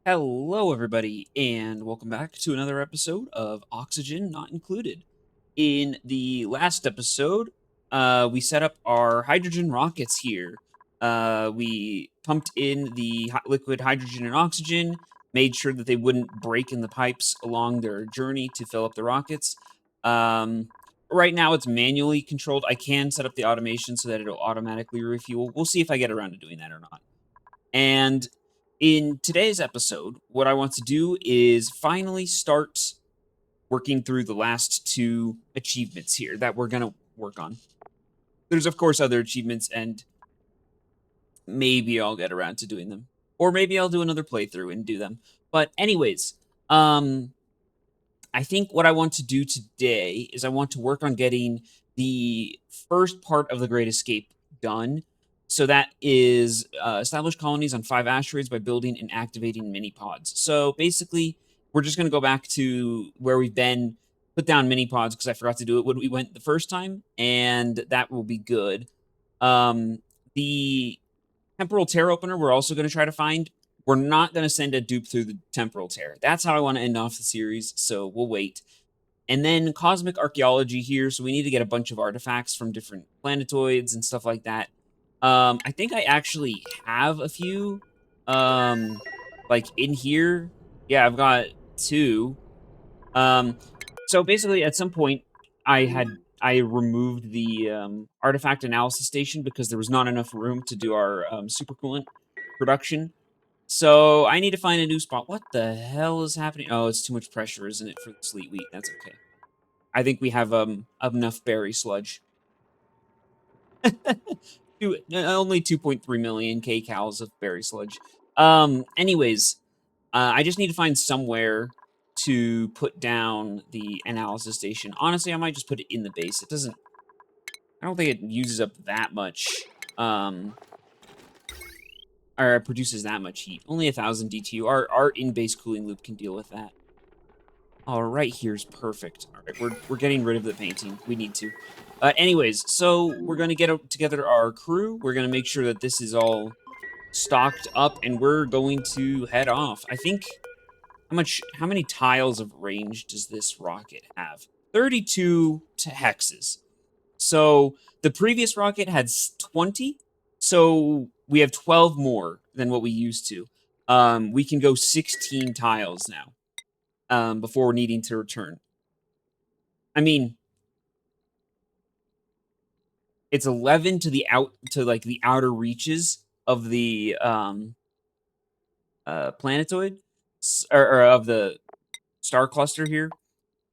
Hello, everybody, and welcome back to another episode of Oxygen Not Included. In the last episode, we set up our hydrogen rockets here. We pumped in the liquid hydrogen and oxygen, made sure that they wouldn't break in the pipes along their journey to fill up the rockets. Um, right now, it's manually controlled. I can set up the automation so that it'll automatically refuel. We'll see if I get around to doing that or not. And in today's episode, what I want to do is finally start working through the last two achievements here that we're going to work on. There's, of course, other achievements, and maybe I'll get around to doing them. Or maybe I'll do another playthrough and do them. But, anyways, I think what I want to do today is I want to work on getting the first part of the Great Escape done. So that is establish colonies on 5 asteroids by building and activating mini pods. So basically, we're just going to go back to where we've been, put down mini pods because I forgot to do it when we went the first time, and that will be good. The temporal tear opener we're also going to try to find. We're not going to send a dupe through the temporal tear. That's how I want to end off the series, so we'll wait. And then cosmic archaeology here, so we need to get a bunch of artifacts from different planetoids and stuff like that. I think I actually have a few, like, in here. Yeah, I've got 2. So basically, at some point, I removed the artifact analysis station because there was not enough room to do our supercoolant production. So I need to find a new spot. What the hell is happening? Oh, it's too much pressure, isn't it, for the sleet wheat? That's okay. I think we have enough berry sludge. Only 2.3 million kcals of berry sludge. Anyways, I just need to find somewhere to put down the analysis station. Honestly, I might just put it in the base. It doesn't. I don't think it uses up that much. Or it produces that much heat. Only 1,000 DTU. Our in-base cooling loop can deal with that. All right, here's perfect. All right, we're getting rid of the painting. We need to. Anyways, so we're gonna get together our crew. We're gonna make sure that this is all stocked up, and we're going to head off. I think how many tiles of range does this rocket have? 32 hexes. So the previous rocket had 20, so we have 12 more than what we used to. We can go 16 tiles now. Before needing to return. I mean, it's 11 to the outer reaches of the planetoid or of the star cluster here.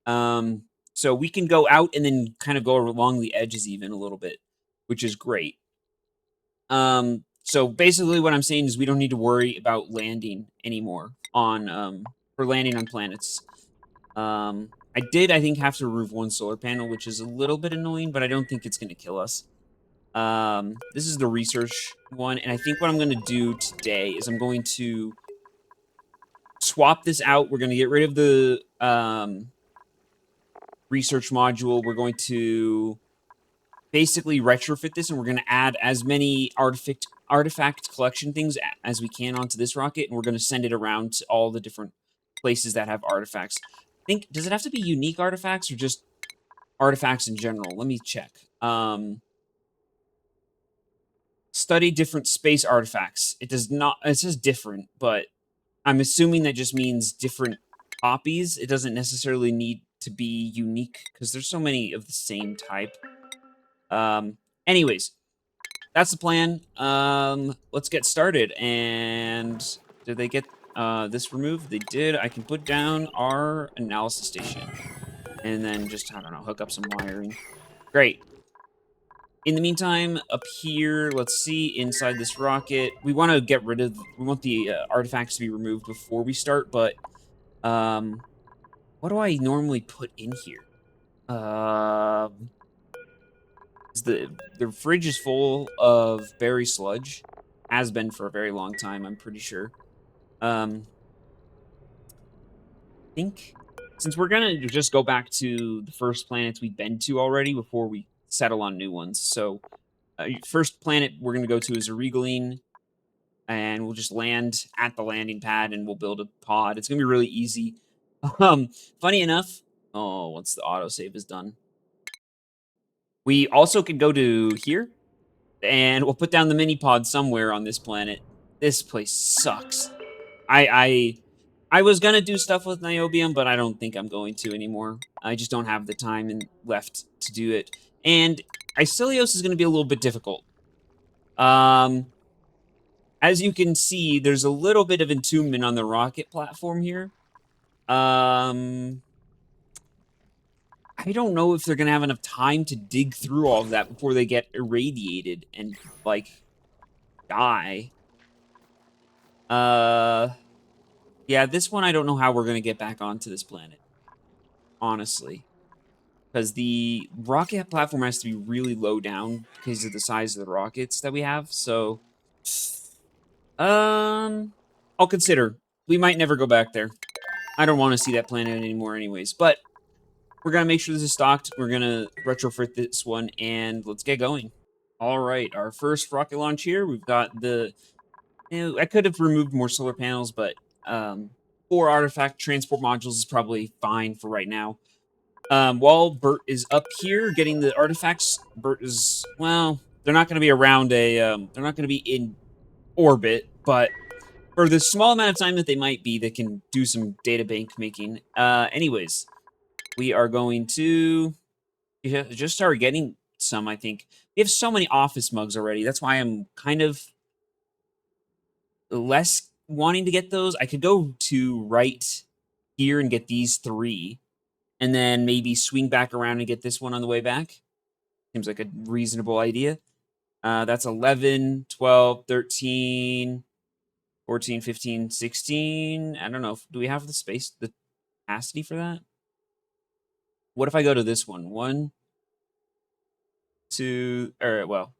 So we can go out and then kind of go along the edges even a little bit, which is great. So basically what I'm saying is we don't need to worry about landing anymore on for landing on planets. I think, have to remove 1 solar panel, which is a little bit annoying, but I don't think it's going to kill us. This is the research one, and I think what I'm going to do today is I'm going to swap this out. We're going to get rid of the research module. We're going to basically retrofit this, and we're going to add as many artifact collection things as we can onto this rocket, and we're going to send it around to all the different places that have artifacts. Does it have to be unique artifacts or just artifacts in general? Let me check. Study different space artifacts. It does not, it says different, but I'm assuming that just means different copies. It doesn't necessarily need to be unique because there's so many of the same type. Anyways, that's the plan. Let's get started. And did they get this removed? They did. I can put down our analysis station. And then just, I don't know, hook up some wiring. Great. In the meantime, up here, let's see, inside this rocket, we want to get rid of, we want the artifacts to be removed before we start, but, what do I normally put in here? The fridge is full of berry sludge. Has been for a very long time, I'm pretty sure. I think, since we're gonna just go back to the first planets we've been to already before we settle on new ones, so first planet we're going to go to is Regaline. and we'll just land at the landing pad, and we'll build a pod. It's gonna be really easy. Funny enough, oh, once the autosave is done, we also could go to here, and we'll put down the mini pod somewhere on this planet. This place sucks. I was gonna do stuff with Niobium, but I don't think I'm going to anymore. I just don't have the time and left to do it. And Icilios is gonna be a little bit difficult. Um, as you can see, there's a little bit of entombment on the rocket platform here. I don't know if they're gonna have enough time to dig through all of that before they get irradiated and, like, die. Yeah, this one I don't know how we're gonna get back onto this planet, honestly. Because the rocket platform has to be really low down because of the size of the rockets that we have, so... I'll consider. We might never go back there. I don't want to see that planet anymore anyways, but we're going to make sure this is stocked. We're going to retrofit this one, and let's get going. All right, our first rocket launch here. We've got the... I could have removed more solar panels, but 4 artifact transport modules is probably fine for right now. While Bert is up here getting the artifacts, Bert is... Well, they're not going to be around a... they're not going to be in orbit, but for the small amount of time that they might be, they can do some data bank making. Anyways, we are going to just start getting some, I think. We have so many office mugs already. That's why I'm kind of less wanting to get those. I could go to right here and get these 3, and then maybe swing back around and get this one on the way back. Seems like a reasonable idea. That's 11, 12, 13... 14, 15, 16. I don't know. Do we have the space, the capacity for that? What if I go to this one? 1, 2, or, well,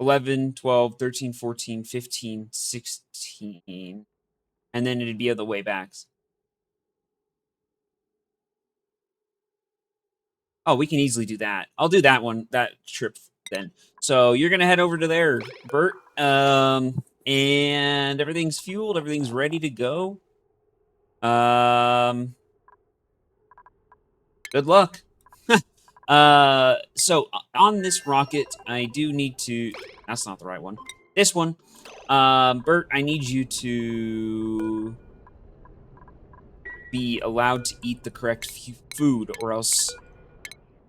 11, 12, 13, 14, 15, 16. And then it'd be on the way back. Oh, we can easily do that. I'll do that one, that trip then. So you're going to head over to there, Bert. And everything's fueled. Everything's ready to go. Good luck. So on this rocket, I do need to... That's not the right one. This one. Bert, I need you to be allowed to eat the correct food, or else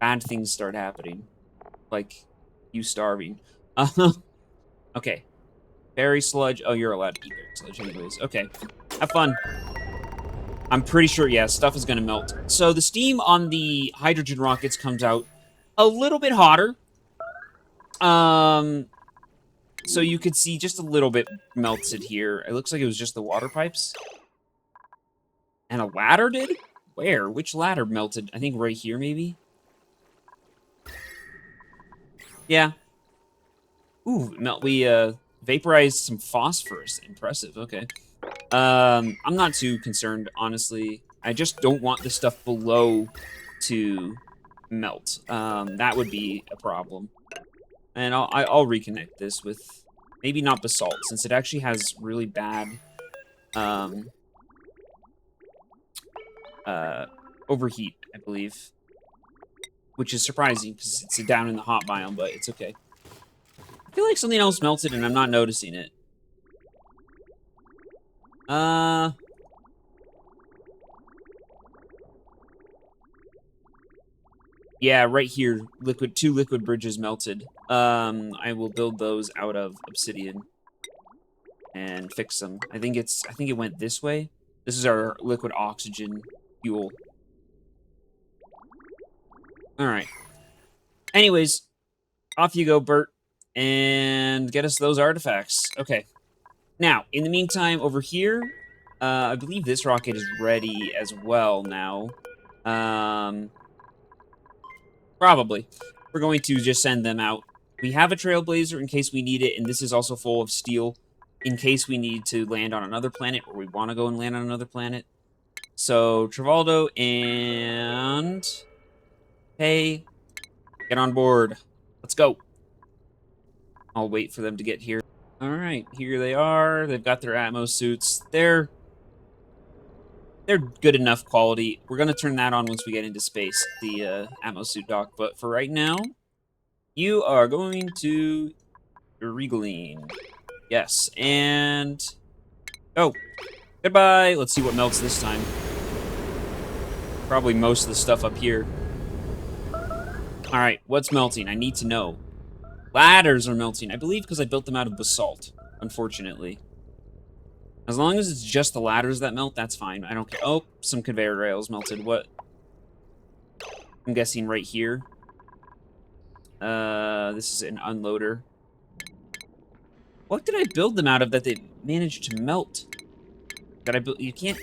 bad things start happening. Like, you starving. Okay. Berry sludge. Oh, you're allowed to eat berry sludge anyways. Okay. Have fun. I'm pretty sure, yeah, stuff is going to melt. So the steam on the hydrogen rockets comes out a little bit hotter. So you could see just a little bit melted here. It looks like it was just the water pipes. And a ladder did? Where? Which ladder melted? I think right here, maybe? Yeah. Ooh, we vaporized some phosphorus. Impressive, okay. I'm not too concerned, honestly. I just don't want the stuff below to melt. That would be a problem. And I'll reconnect this with maybe not basalt, since it actually has really bad overheat, I believe. Which is surprising, because it's down in the hot biome, but it's okay. I feel like something else melted and I'm not noticing it. Yeah, right here, two liquid bridges melted. I will build those out of obsidian and fix them. I think it went this way. This is our liquid oxygen fuel. All right. Anyways, off you go, Bert, and get us those artifacts. Okay. Now, in the meantime, over here, I believe this rocket is ready as well now. Probably. We're going to just send them out. We have a Trailblazer in case we need it, and this is also full of steel in case we need to land on another planet, or we want to go and land on another planet. So, Travaldo and... Hey, get on board. Let's go. I'll wait for them to get here. All right, here they are. They've got their Atmos suits. They're good enough quality. We're gonna turn that on once we get into space, the Atmos suit dock. But for right now, you are going to Regaline. Yes, and oh, goodbye. Let's see what melts this time. Probably most of the stuff up here. All right, what's melting? I need to know. Ladders are melting, I believe, because I built them out of basalt, unfortunately. As long as it's just the ladders that melt, that's fine. I don't care. Oh, some conveyor rails melted. What? I'm guessing right here. This is an unloader. What did I build them out of that they managed to melt? That I built? You can't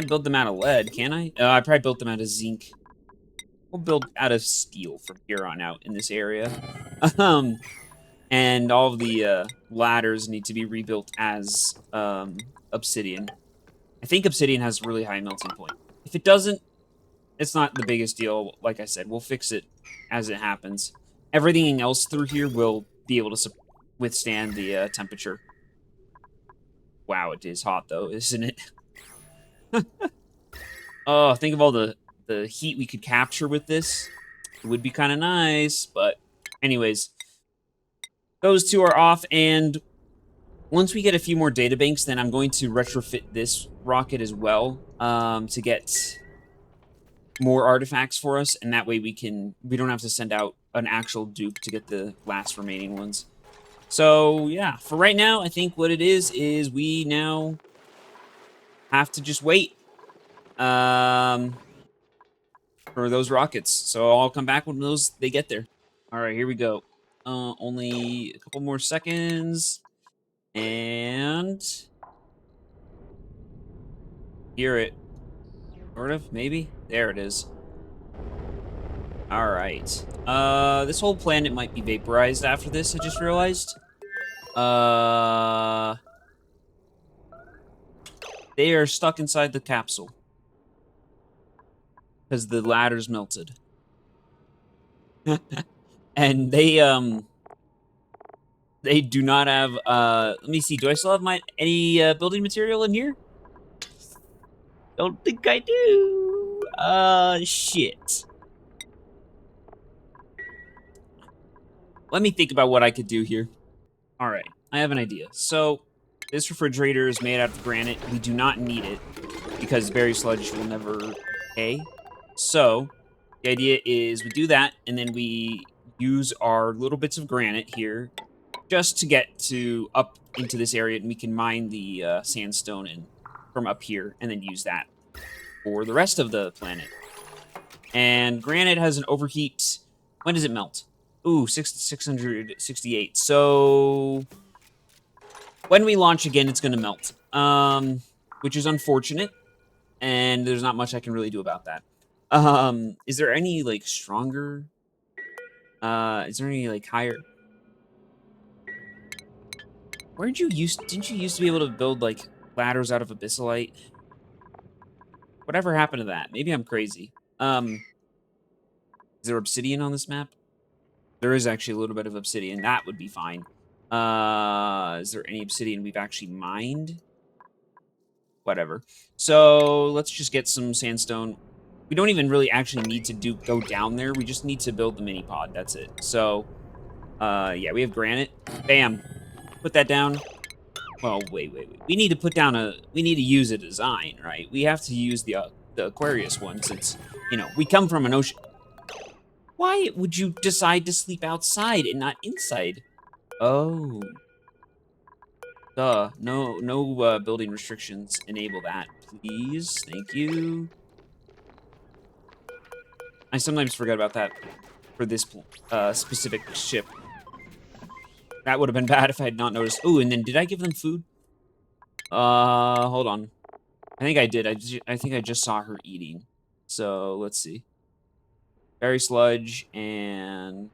build them out of lead, can I? I probably built them out of zinc. We'll build out of steel from here on out in this area. And all of the ladders need to be rebuilt as obsidian. I think obsidian has a really high melting point. If it doesn't, it's not the biggest deal. Like I said, we'll fix it as it happens. Everything else through here will be able to withstand the temperature. Wow, it is hot though, isn't it? Oh, think of all the heat we could capture with this. It would be kind of nice, but anyways. Those two are off, and once we get a few more data banks, then I'm going to retrofit this rocket as well to get more artifacts for us, and that way we don't have to send out an actual dupe to get the last remaining ones. So yeah, for right now, I think what it is we now have to just wait for those rockets. So I'll come back when they get there. All right, here we go. Only a couple more seconds. And hear it. Sort of, maybe? There it is. Alright. This whole planet might be vaporized after this, I just realized. They are stuck inside the capsule. Because the ladder's melted. And they do not have, let me see, do I still have any building material in here? Don't think I do. Shit. Let me think about what I could do here. All right, I have an idea. So, this refrigerator is made out of granite. We do not need it because berry sludge will never decay. So, the idea is we do that, and then we use our little bits of granite here just to get up into this area, and we can mine the sandstone from up here, and then use that for the rest of the planet. And granite has an overheat. When does it melt? Ooh, 668. So when we launch again, it's going to melt, which is unfortunate, and there's not much I can really do about that. Is there any like stronger? Is there any like higher? Didn't you used to be able to build like ladders out of abyssalite? Whatever happened to that? Maybe I'm crazy. Is there obsidian on this map? There is actually a little bit of obsidian. That would be fine. Is there any obsidian we've actually mined? Whatever. So let's just get some sandstone. We don't even really actually need to go down there. We just need to build the mini pod. That's it. So, yeah, we have granite. Bam. Put that down. Well, wait. We need to put down we need to use a design, right? We have to use the Aquarius one since, we come from an ocean. Why would you decide to sleep outside and not inside? Oh. Duh. No building restrictions. Enable that, please. Thank you. I sometimes forget about that for this specific ship. That would have been bad if I had not noticed. Ooh, and then did I give them food? Hold on. I think I did. I think I just saw her eating. So, let's see. Berry sludge and...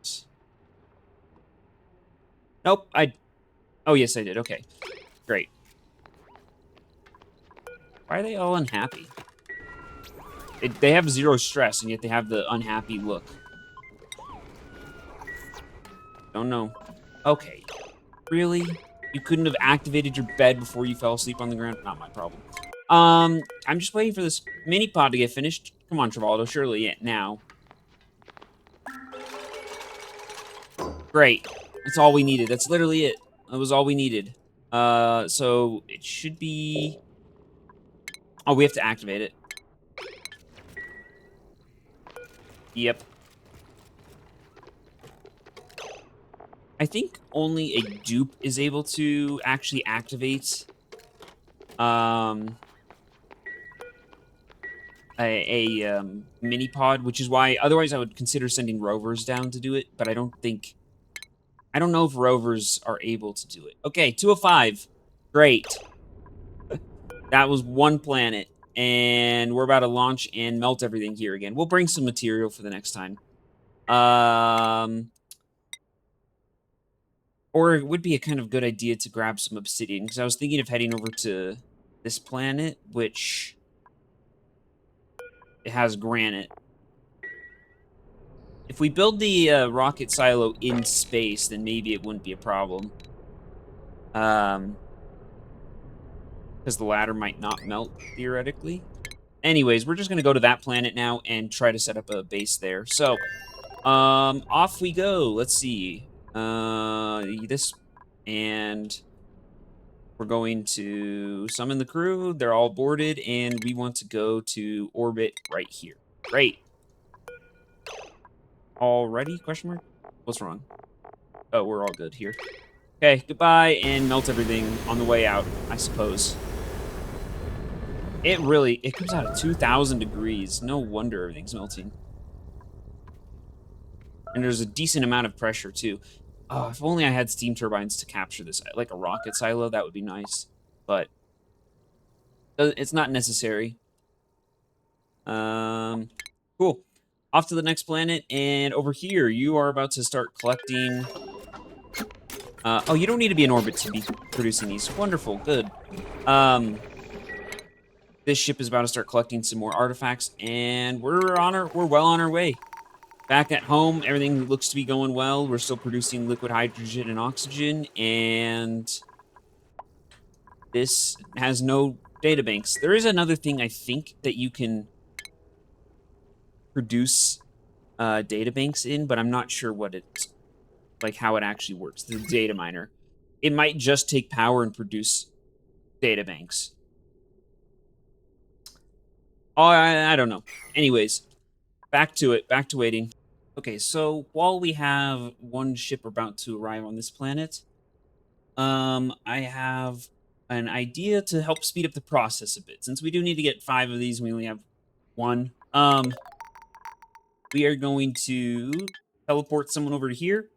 Nope, Oh, yes, I did. Okay. Great. Why are they all unhappy? They have zero stress, and yet they have the unhappy look. Don't know. Okay. Really? You couldn't have activated your bed before you fell asleep on the ground. Not my problem. I'm just waiting for this mini pod to get finished. Come on, Travaldo, surely now. Great. That's all we needed. That's literally it. That was all we needed. So it should be... Oh, we have to activate it. Yep. I think only a dupe is able to actually activate a mini pod, which is why otherwise I would consider sending rovers down to do it, but I don't know if rovers are able to do it. Okay, 2 of 5. Great. That was one planet, and we're about to launch and melt everything here again. We'll bring some material for the next time. Or it would be a kind of good idea to grab some obsidian, because I was thinking of heading over to this planet, which it has granite. If we build the rocket silo in space, then maybe it wouldn't be a problem. Because the ladder might not melt, theoretically. Anyways, we're just going to go to that planet now and try to set up a base there. So, off we go. Let's see. This, and we're going to summon the crew. They're all boarded, and we want to go to orbit right here. Great. Already? Question mark? What's wrong? Oh, we're all good here. Okay, goodbye, and melt everything on the way out, I suppose. It comes out at 2,000 degrees. No wonder everything's melting. And there's a decent amount of pressure, too. Oh, if only I had steam turbines to capture this. Like a rocket silo, that would be nice. But it's not necessary. Cool. Off to the next planet, and over here, you are about to start collecting... oh, you don't need to be in orbit to be producing these. Wonderful, good. This ship is about to start collecting some more artifacts, and we're well on our way. Back at home, everything looks to be going well. We're still producing liquid hydrogen and oxygen, and this has no databanks. There is another thing I think that you can produce databanks in, but I'm not sure what it's like, how it actually works. The data miner. It might just take power and produce databanks. Oh, I don't know. Anyways, back to it. Back to waiting. Okay, so while we have one ship about to arrive on this planet, I have an idea to help speed up the process a bit. Since we do need to get 5 of these, we only have 1. We are going to teleport someone over to here.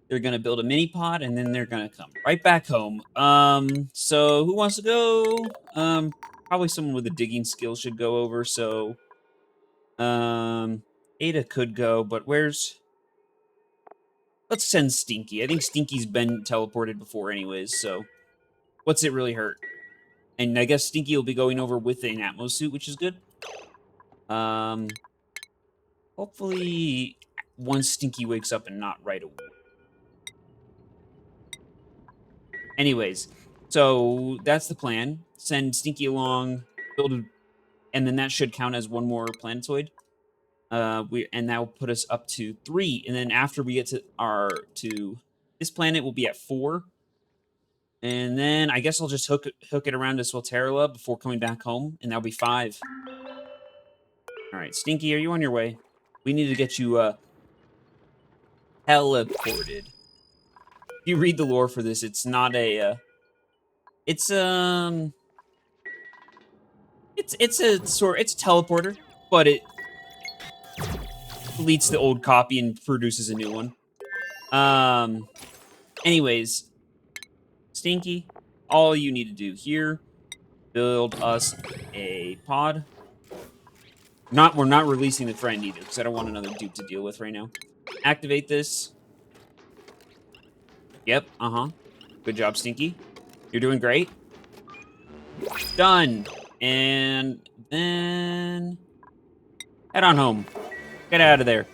They're going to build a mini pod, and then they're going to come right back home. So who wants to go? Probably someone with a digging skill should go over, so... Ada could go, but where's... Let's send Stinky. I think Stinky's been teleported before anyways, so... What's it really hurt? And I guess Stinky will be going over with an Atmos suit, which is good. Hopefully once Stinky wakes up and not right away. Anyways, so that's the plan. Send Stinky along, and then that should count as 1 more planetoid. And that will put us up to 3. And then after we get to this planet, we'll be at 4. And then I guess I'll just hook it around to Swelterra before coming back home, and that'll be 5. All right, Stinky, are you on your way? We need to get you teleported. If you read the lore for this, it's not a it's a teleporter, but it deletes the old copy and produces a new one. Anyways, Stinky, all you need to do here, build us a pod. We're not releasing the friend either, because I don't want another dupe to deal with right now. Activate this. Yep, Good job, Stinky. You're doing great. Done. And then... head on home. Get out of there.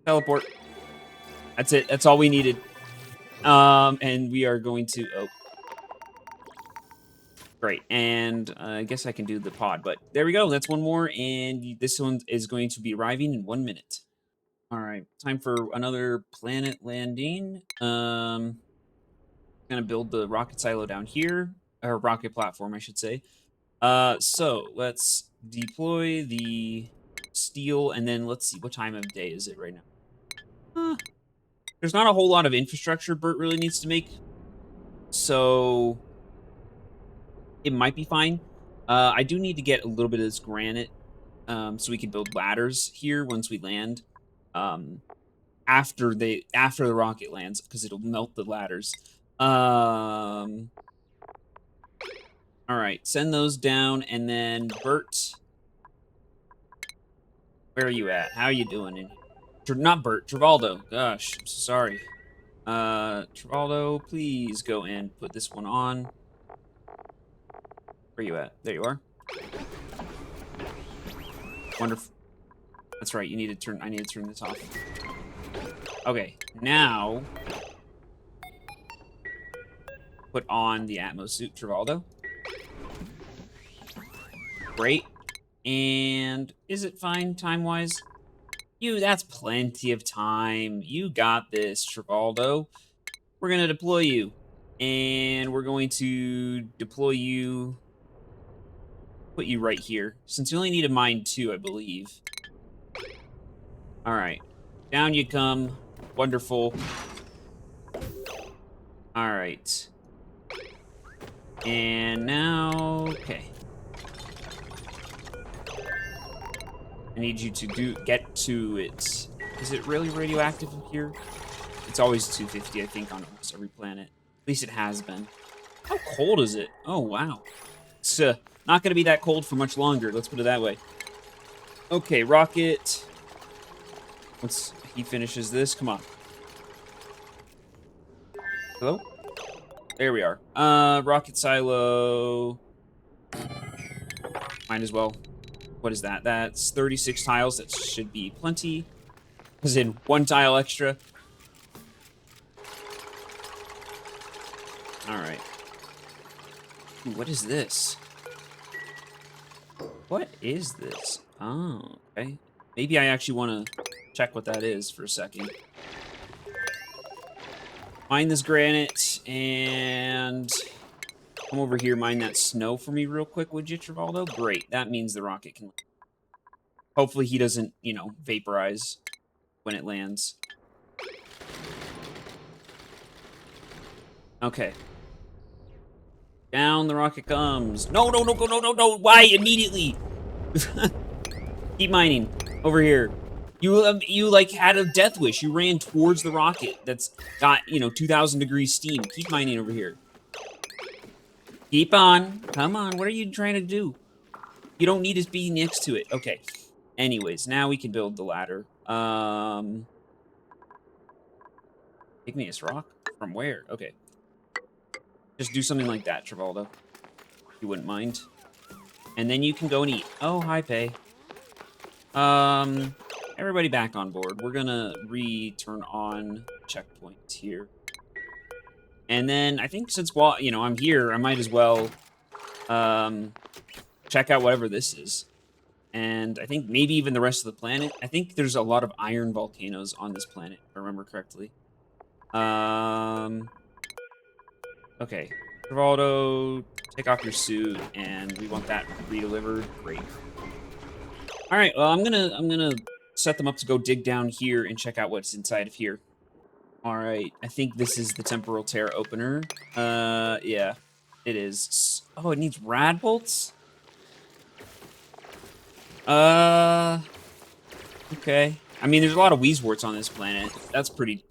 Teleport. That's it. That's all we needed. And we are going to... Oh, great. And I guess I can do the pod, but there we go. That's one more, and this one is going to be arriving in 1 minute. All right, time for another planet landing. Gonna build the rocket silo down here, or rocket platform, I should say. So let's deploy the steel, and then let's see, what time of day is it right now? There's not a whole lot of infrastructure Bert really needs to make, so it might be fine. I do need to get a little bit of this granite, so we can build ladders here once we land. After the rocket lands, because it'll melt the ladders. All right, send those down, and then Bert, where are you at? How are you doing in here? Not Bert, Travaldo. Gosh, I'm so sorry. Travaldo, please go and put this one on. Where are you at? There you are. Wonderful. That's right. I need to turn this off. Okay, now put on the Atmos suit, Travaldo. Great. And is it fine time-wise? That's plenty of time. You got this, Travaldo. We're gonna deploy you. And we're going to deploy you, put you right here. Since you only need a mine 2, I believe. All right. Down you come. Wonderful. All right. And now, okay. I need you to get to it. Is it really radioactive here? It's always 250, I think, on almost every planet. At least it has been. How cold is it? Oh, wow. It's not going to be that cold for much longer. Let's put it that way. Okay, rocket. Once he finishes this, come on. Hello? There we are. Rocket silo. Might as well. What is that? That's 36 tiles. That should be plenty. As in 1 tile extra. All right. Ooh, what is this? What is this? Oh, okay. Maybe I actually want to check what that is for a second. Mine this granite, and come over here, mine that snow for me real quick, would you, Travaldo? Great. That means the rocket can... Hopefully he doesn't, vaporize when it lands. Okay. Down the rocket comes. No, no, no, no, no, no. Why? Immediately. Keep mining. Over here. You like had a death wish. You ran towards the rocket that's got, 2,000 degrees steam. Keep mining over here. Keep on. Come on. What are you trying to do? You don't need to be next to it. Okay. Anyways, now we can build the ladder. Igneous rock? From where? Okay. Just do something like that, Travaldo. If you wouldn't mind. And then you can go and eat. Oh, hi, Pay. Everybody back on board. We're gonna turn on checkpoints here. And then I think since, I'm here, I might as well check out whatever this is. And I think maybe even the rest of the planet. I think there's a lot of iron volcanoes on this planet, if I remember correctly. Okay. Travaldo, take off your suit, and we want that redelivered. Great. All right, well, I'm gonna set them up to go dig down here and check out what's inside of here. All right, I think this is the temporal tear opener. Yeah, it is. Oh, it needs rad bolts? Okay. I mean, there's a lot of Weezeworts on this planet. That's pretty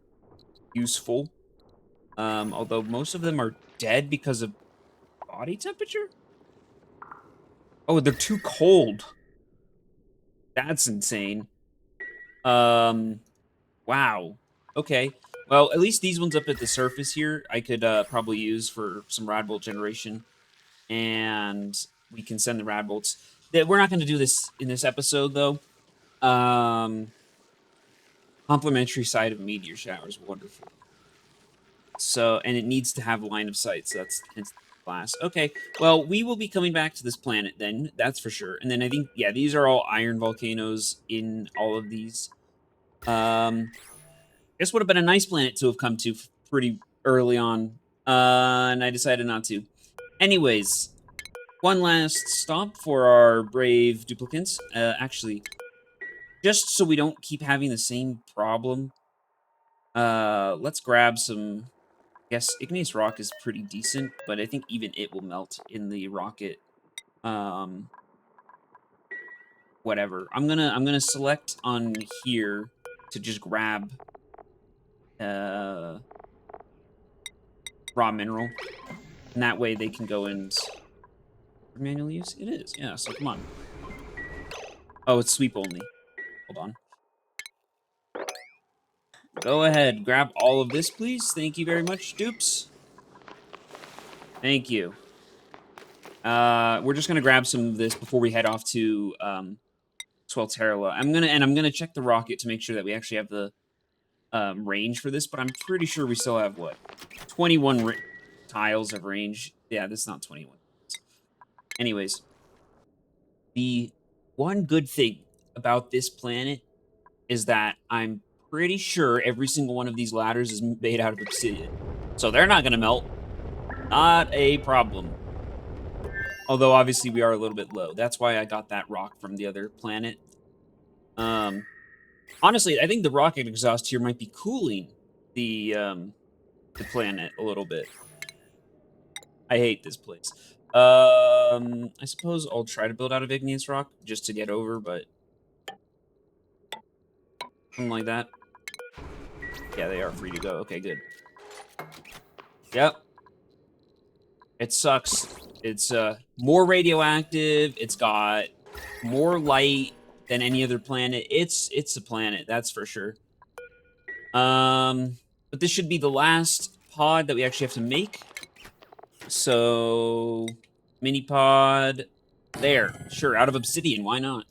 useful. Although most of them are dead because of body temperature? Oh, they're too cold. That's insane. Wow. Okay. Well, at least these ones up at the surface here, I could probably use for some Radbolt generation. And we can send the Radbolts. We're not going to do this in this episode, though. Complimentary side of meteor showers. Wonderful. So, and it needs to have line of sight, so that's hence glass. Okay, well, we will be coming back to this planet then, that's for sure. And then I think, yeah, these are all iron volcanoes in all of these. This would have been a nice planet to have come to pretty early on, and I decided not to. Anyways, one last stop for our brave duplicants. Actually, just so we don't keep having the same problem, let's grab some. Yes, igneous rock is pretty decent, but I think even it will melt in the rocket. Um, Whatever. I'm gonna select on here to just grab uh raw mineral, and that way they can go and manual use. It is, yeah. So come on. Oh, it's sweep only. Hold on. Go ahead, grab all of this, please. Thank you very much, dupes. Thank you. We're just gonna grab some of this before we head off to Swelterra. I'm gonna check the rocket to make sure that we actually have the range for this, but I'm pretty sure we still have what 21 tiles of range. Yeah, this is not 21. Anyways, the one good thing about this planet is that I'm pretty sure every single one of these ladders is made out of obsidian, so they're not gonna melt. Not a problem. Although, obviously, we are a little bit low. That's why I got that rock from the other planet. Honestly, I think the rocket exhaust here might be cooling the planet a little bit. I hate this place. I suppose I'll try to build out of igneous rock just to get over, but something like that. Yeah, they are free to go. Okay, good. Yep. It sucks. It's more radioactive. It's got more light than any other planet. It's a planet, that's for sure. But this should be the last pod that we actually have to make. So, mini pod there. Sure, out of obsidian, why not?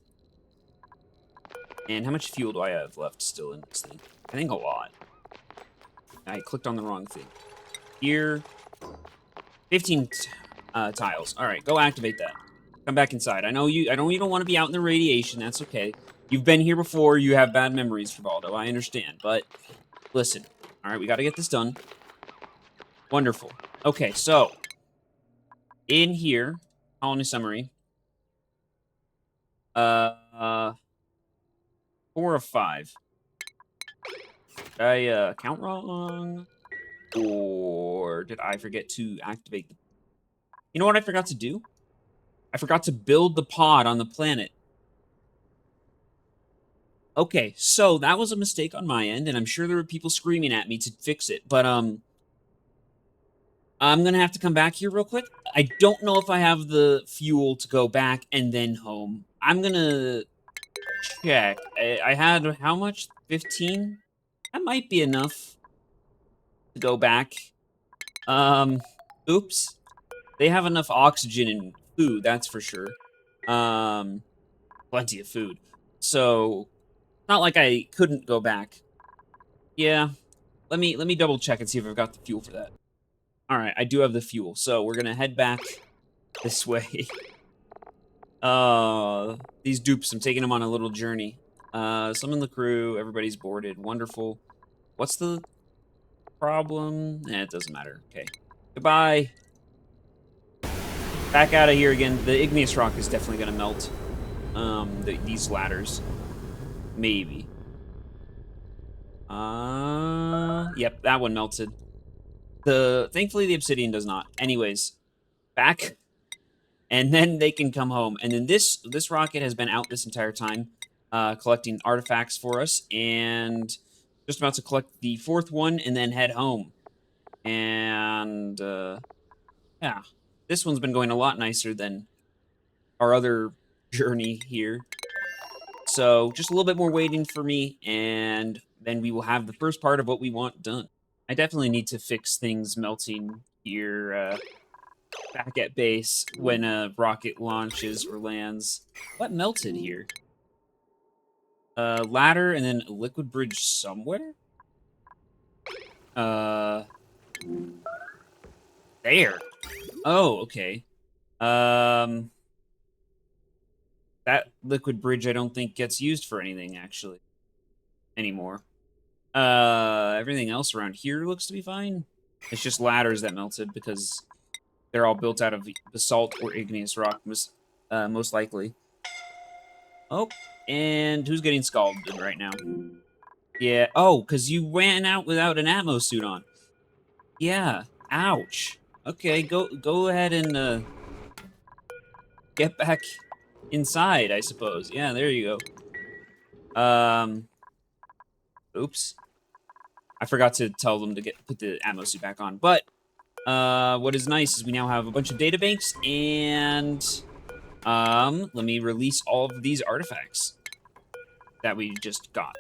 And how much fuel do I have left still in this thing? I think a lot. I clicked on the wrong thing. Here, 15 tiles. All right, go activate that. Come back inside. I know you don't want to be out in the radiation. That's okay. You've been here before. You have bad memories, Travaldo. I understand. But listen. All right, we got to get this done. Wonderful. Okay, so in here, colony summary. 4 of 5. Did I count wrong? Or did I forget to activate the... You know what I forgot to do? I forgot to build the pod on the planet. Okay, so that was a mistake on my end, and I'm sure there were people screaming at me to fix it, but, I'm gonna have to come back here real quick. I don't know if I have the fuel to go back and then home. I'm gonna check. I had how much? 15? That might be enough to go back. Oops. They have enough oxygen and food, that's for sure. Plenty of food. So, not like I couldn't go back. Yeah. Let me double check and see if I've got the fuel for that. All right, I do have the fuel. So, we're going to head back this way. These dupes, I'm taking them on a little journey. Summon the crew, everybody's boarded. Wonderful. What's the problem? It doesn't matter. Okay. Goodbye. Back out of here again. The igneous rock is definitely going to melt. These ladders. Maybe. Yep, that one melted. Thankfully the obsidian does not. Anyways, back, and then they can come home. And then this rocket has been out this entire time, collecting artifacts for us, and just about to collect the 4th one and then head home. And yeah, this one's been going a lot nicer than our other journey here. So just a little bit more waiting for me, and then we will have the first part of what we want done. I definitely need to fix things melting here back at base when a rocket launches or lands. What melted here? Ladder and then a liquid bridge somewhere? There. Oh, okay. That liquid bridge I don't think gets used for anything, actually, anymore. Everything else around here looks to be fine. It's just ladders that melted because they're all built out of basalt or igneous rock, most likely. Oh, and who's getting scalded right now? Yeah. Oh, because you ran out without an atmo suit on. Yeah. Ouch. Okay, go ahead and get back inside, I suppose. Yeah, there you go. Oops. I forgot to tell them to put the ammo suit back on. But what is nice is we now have a bunch of databanks, and let me release all of these artifacts that we just got.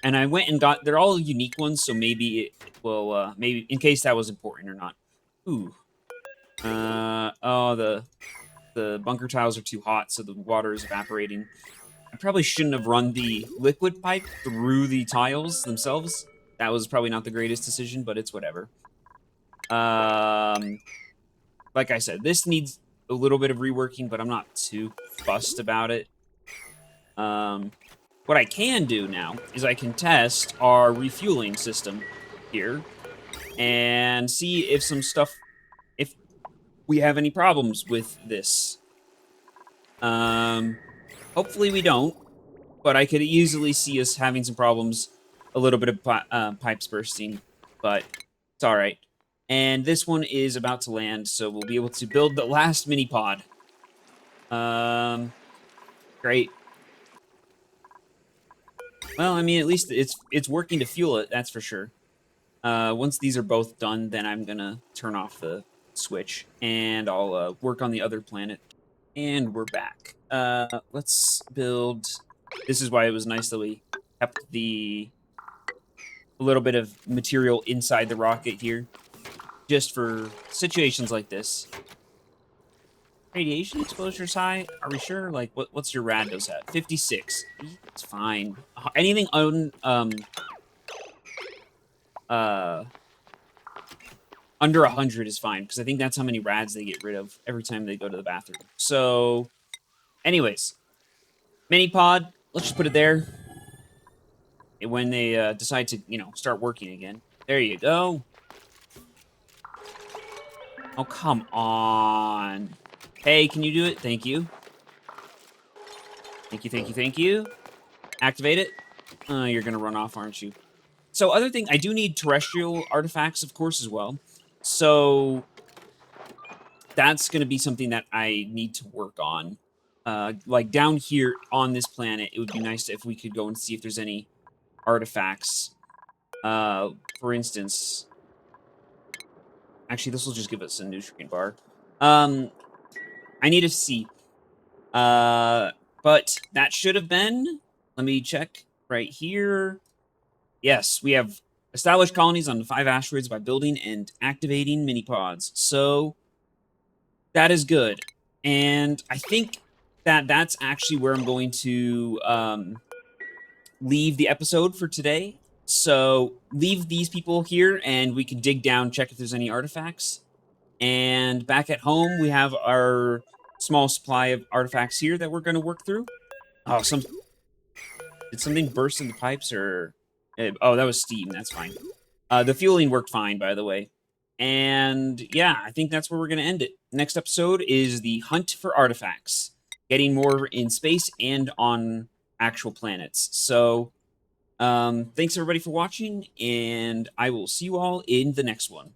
And I went and got, they're all unique ones, so maybe it will, maybe, in case that was important or not. Ooh. Oh, the bunker tiles are too hot, so the water is evaporating. I probably shouldn't have run the liquid pipe through the tiles themselves. That was probably not the greatest decision, but it's whatever. Like I said, this needs a little bit of reworking, but I'm not too fussed about it. What I can do now is I can test our refueling system here and see if if we have any problems with this. Hopefully we don't, but I could easily see us having some problems, a little bit of pipes bursting, but it's all right. And this one is about to land, so we'll be able to build the last mini pod. Great. Well, I mean, at least it's working to fuel it, that's for sure. Once these are both done, then I'm gonna turn off the switch, and I'll work on the other planet. And we're back. Let's build... This is why it was nice that we kept a little bit of material inside the rocket here, just for situations like this. Radiation exposure's high. Are we sure? Like, what's your rados at? 56. It's fine. Anything under 100 is fine, because I think that's how many rads they get rid of every time they go to the bathroom. So, anyways, mini pod. Let's just put it there. When they decide to, start working again. There you go. Oh, come on. Hey, can you do it? Thank you. Thank you, thank you, thank you. Activate it. You're gonna run off, aren't you? So, other thing, I do need terrestrial artifacts, of course, as well. So, that's gonna be something that I need to work on. Like, down here on this planet, it would be nice if we could go and see if there's any artifacts. For instance... Actually, this will just give us a nutrient bar. I need to see. But that should have been... Let me check right here. Yes, we have established colonies on the 5 asteroids by building and activating mini-pods. So, that is good. And I think that that's actually where I'm going to leave the episode for today. So, leave these people here, and we can dig down, check if there's any artifacts. And back at home, we have our small supply of artifacts here that we're going to work through. Oh, did something burst in the pipes, or... Oh, that was steam. That's fine. The fueling worked fine, by the way. And, yeah, I think that's where we're going to end it. Next episode is the hunt for artifacts. Getting more in space and on actual planets. So... thanks everybody for watching, and I will see you all in the next one.